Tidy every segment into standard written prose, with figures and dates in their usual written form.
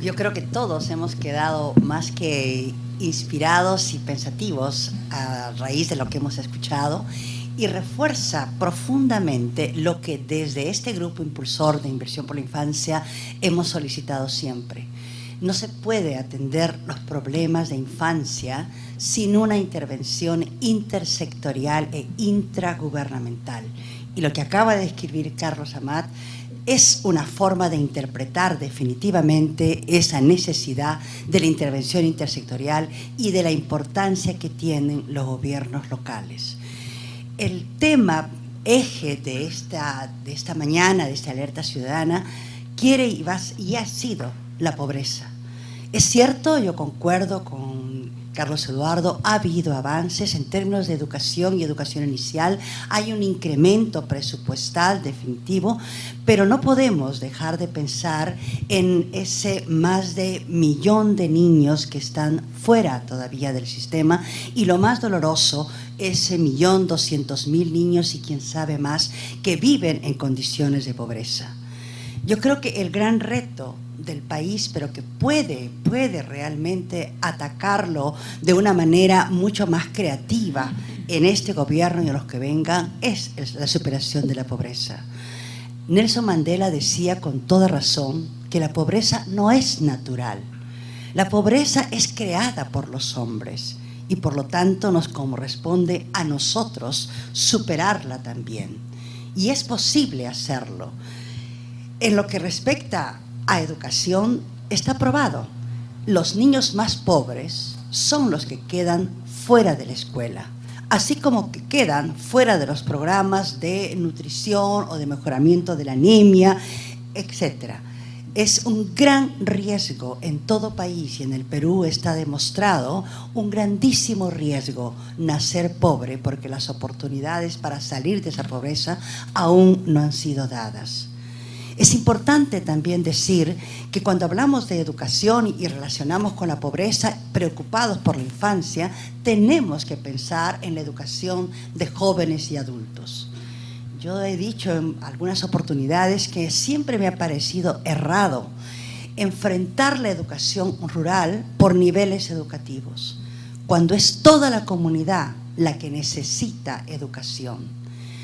Yo creo que todos hemos quedado más que inspirados y pensativos a raíz de lo que hemos escuchado, y refuerza profundamente lo que desde este grupo impulsor de Inversión por la Infancia hemos solicitado siempre. No se puede atender los problemas de infancia sin una intervención intersectorial e intragubernamental. Y lo que acaba de escribir Carlos Amat es una forma de interpretar definitivamente esa necesidad de la intervención intersectorial y de la importancia que tienen los gobiernos locales. El tema eje de esta mañana, de esta alerta ciudadana, quiere y ha sido la pobreza. Es cierto, yo concuerdo con Carlos Eduardo, ha habido avances en términos de educación y educación inicial, hay un incremento presupuestal definitivo, pero no podemos dejar de pensar en ese más de 1 millón de niños que están fuera todavía del sistema, y lo más doloroso, ese 1.200.000 niños y quién sabe más que viven en condiciones de pobreza. Yo creo que el gran reto del país, pero que puede realmente atacarlo de una manera mucho más creativa en este gobierno y en los que vengan, es la superación de la pobreza. Nelson Mandela decía con toda razón que la pobreza no es natural. La pobreza es creada por los hombres y por lo tanto nos corresponde a nosotros superarla también. Y es posible hacerlo. En lo que respecta a educación, está probado. Los niños más pobres son los que quedan fuera de la escuela, así como que quedan fuera de los programas de nutrición o de mejoramiento de la anemia, etc. Es un gran riesgo en todo país, y en el Perú está demostrado un grandísimo riesgo nacer pobre, porque las oportunidades para salir de esa pobreza aún no han sido dadas. Es importante también decir que cuando hablamos de educación y relacionamos con la pobreza, preocupados por la infancia, tenemos que pensar en la educación de jóvenes y adultos. Yo he dicho en algunas oportunidades que siempre me ha parecido errado enfrentar la educación rural por niveles educativos, cuando es toda la comunidad la que necesita educación.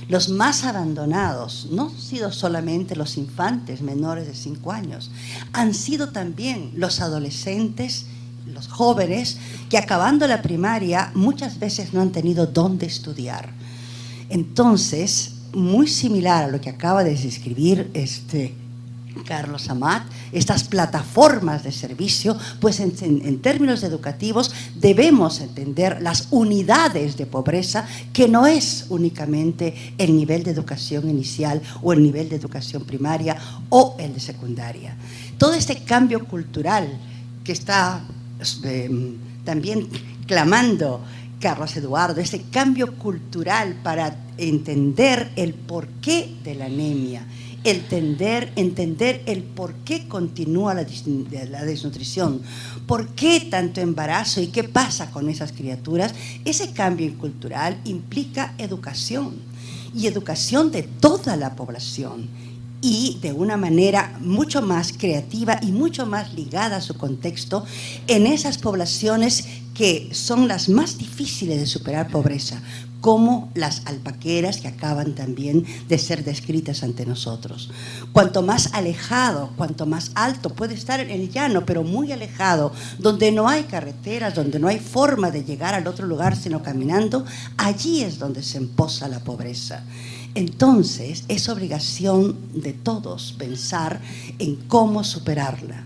Los más abandonados no han sido solamente los infantes menores de 5 años, han sido también los adolescentes, los jóvenes, que acabando la primaria muchas veces no han tenido dónde estudiar. Entonces, muy similar a lo que acaba de describir Carlos Amat, estas plataformas de servicio, pues en términos educativos debemos entender las unidades de pobreza, que no es únicamente el nivel de educación inicial o el nivel de educación primaria o el de secundaria. Todo este cambio cultural que está también clamando Carlos Eduardo, este cambio cultural para entender el porqué de la anemia, entender el por qué continúa la desnutrición, por qué tanto embarazo y qué pasa con esas criaturas. Ese cambio cultural implica educación, y educación de toda la población, y de una manera mucho más creativa y mucho más ligada a su contexto en esas poblaciones que son las más difíciles de superar pobreza, como las alpaqueras, que acaban también de ser descritas ante nosotros. Cuanto más alejado, cuanto más alto puede estar en el llano, pero muy alejado, donde no hay carreteras, donde no hay forma de llegar al otro lugar sino caminando, allí es donde se empoza la pobreza. Entonces, es obligación de todos pensar en cómo superarla.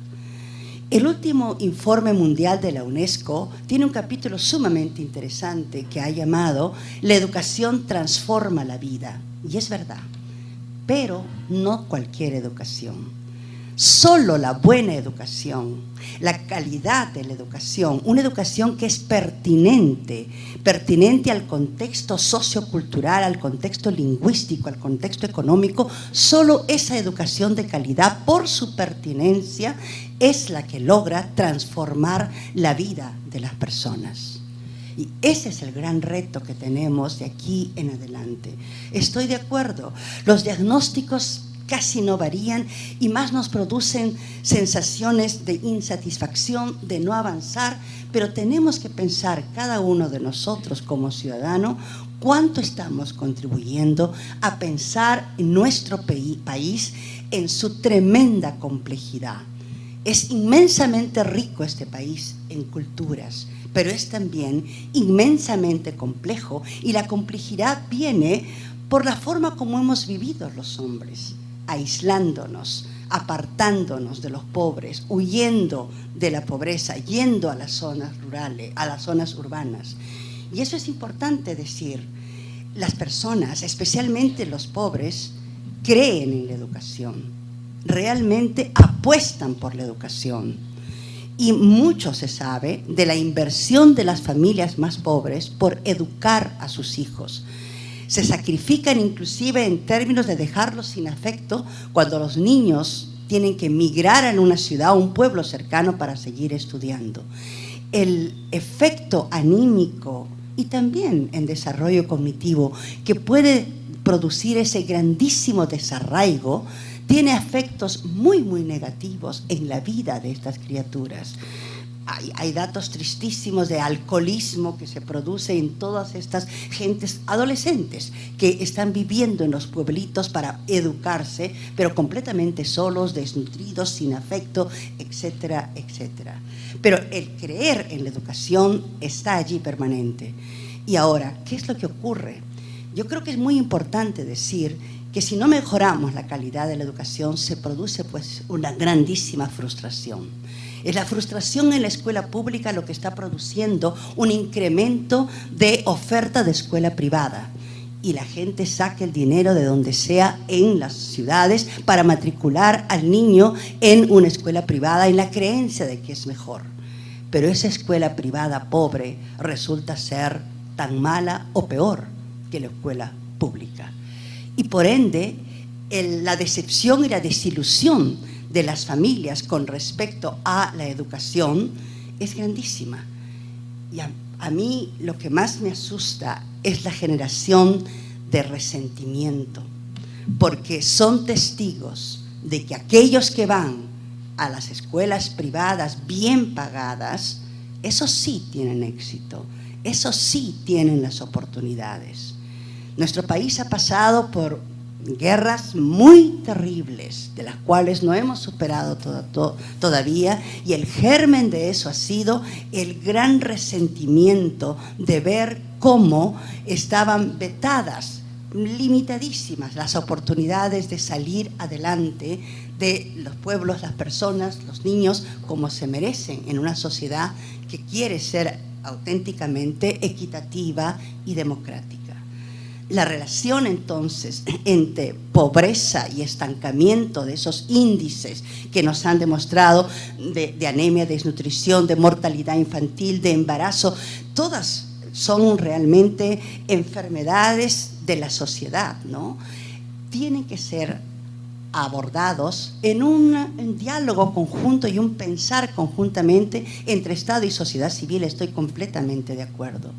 El último informe mundial de la UNESCO tiene un capítulo sumamente interesante que ha llamado "La educación transforma la vida". Y es verdad, pero no cualquier educación. Solo la buena educación, la calidad de la educación, una educación que es pertinente al contexto sociocultural, al contexto lingüístico, al contexto económico, solo esa educación de calidad, por su pertinencia, es la que logra transformar la vida de las personas. Y ese es el gran reto que tenemos de aquí en adelante. Estoy de acuerdo, los diagnósticos casi no varían y más nos producen sensaciones de insatisfacción, de no avanzar, pero tenemos que pensar cada uno de nosotros como ciudadano cuánto estamos contribuyendo a pensar en nuestro país en su tremenda complejidad. Es inmensamente rico este país en culturas, pero es también inmensamente complejo, y la complejidad viene por la forma como hemos vivido los hombres, aislándonos, apartándonos de los pobres, huyendo de la pobreza, yendo a las zonas rurales, a las zonas urbanas. Y eso es importante decir. Las personas, especialmente los pobres, creen en la educación, realmente apuestan por la educación. Y mucho se sabe de la inversión de las familias más pobres por educar a sus hijos. Se sacrifican inclusive en términos de dejarlos sin afecto cuando los niños tienen que migrar a una ciudad o un pueblo cercano para seguir estudiando. El efecto anímico y también en desarrollo cognitivo que puede producir ese grandísimo desarraigo tiene efectos muy, muy negativos en la vida de estas criaturas. Hay datos tristísimos de alcoholismo que se produce en todas estas gentes adolescentes que están viviendo en los pueblitos para educarse, pero completamente solos, desnutridos, sin afecto, etcétera, etcétera. Pero el creer en la educación está allí permanente. Y ahora, ¿qué es lo que ocurre? Yo creo que es muy importante decir que si no mejoramos la calidad de la educación, se produce pues una grandísima frustración. Es la frustración en la escuela pública lo que está produciendo un incremento de oferta de escuela privada. Y la gente saca el dinero de donde sea en las ciudades para matricular al niño en una escuela privada en la creencia de que es mejor. Pero esa escuela privada pobre resulta ser tan mala o peor que la escuela pública. Y por ende, la decepción y la desilusión de las familias con respecto a la educación es grandísima. Y a mí lo que más me asusta es la generación de resentimiento, porque son testigos de que aquellos que van a las escuelas privadas bien pagadas, esos sí tienen éxito, esos sí tienen las oportunidades. Nuestro país ha pasado por guerras muy terribles, de las cuales no hemos superado todavía, y el germen de eso ha sido el gran resentimiento de ver cómo estaban vetadas, limitadísimas, las oportunidades de salir adelante de los pueblos, las personas, los niños, como se merecen en una sociedad que quiere ser auténticamente equitativa y democrática. La relación entonces entre pobreza y estancamiento de esos índices que nos han demostrado de anemia, desnutrición, de mortalidad infantil, de embarazo, todas son realmente enfermedades de la sociedad, ¿no? Tienen que ser abordados en un diálogo conjunto y un pensar conjuntamente entre Estado y sociedad civil. Estoy completamente de acuerdo.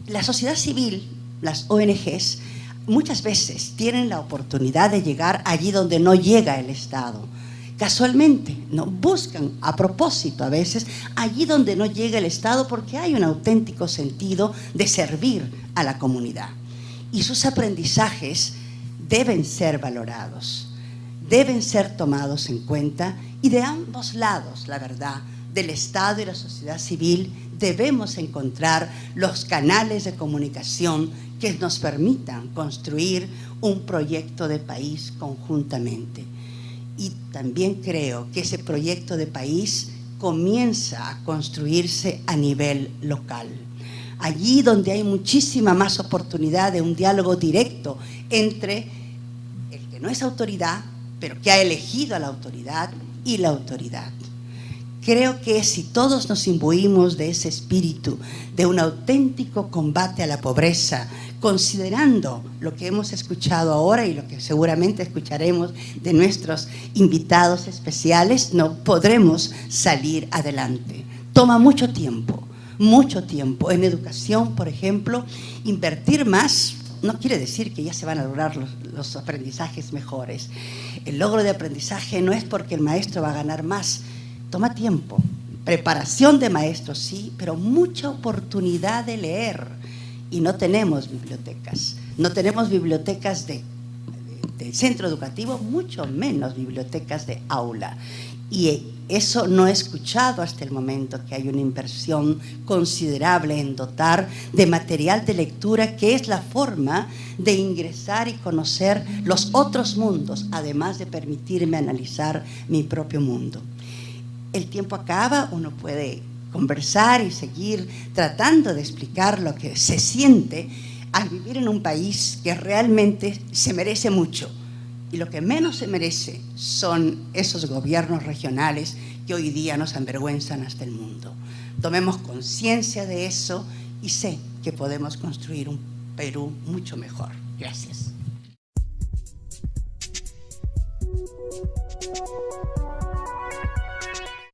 La sociedad civil, las ONGs, muchas veces tienen la oportunidad de llegar allí donde no llega el Estado. Casualmente, ¿no? Buscan a propósito a veces allí donde no llega el Estado porque hay un auténtico sentido de servir a la comunidad. Y sus aprendizajes deben ser valorados, deben ser tomados en cuenta, y de ambos lados, la verdad, del Estado y la sociedad civil, debemos encontrar los canales de comunicación que nos permitan construir un proyecto de país conjuntamente. Y también creo que ese proyecto de país comienza a construirse a nivel local. Allí donde hay muchísima más oportunidad de un diálogo directo entre el que no es autoridad, pero que ha elegido a la autoridad, y la autoridad. Creo que si todos nos imbuimos de ese espíritu, de un auténtico combate a la pobreza, considerando lo que hemos escuchado ahora y lo que seguramente escucharemos de nuestros invitados especiales, no podremos salir adelante. Toma mucho tiempo. En educación, por ejemplo, invertir más no quiere decir que ya se van a lograr los aprendizajes mejores. El logro de aprendizaje no es porque el maestro va a ganar más. Toma tiempo. Preparación de maestros, sí, pero mucha oportunidad de leer. Y no tenemos bibliotecas. No tenemos bibliotecas de centro educativo, mucho menos bibliotecas de aula. Y eso no he escuchado hasta el momento, que hay una inversión considerable en dotar de material de lectura, que es la forma de ingresar y conocer los otros mundos, además de permitirme analizar mi propio mundo. El tiempo acaba, uno puede conversar y seguir tratando de explicar lo que se siente al vivir en un país que realmente se merece mucho. Y lo que menos se merece son esos gobiernos regionales que hoy día nos avergüenzan hasta el mundo. Tomemos conciencia de eso y sé que podemos construir un Perú mucho mejor. Gracias.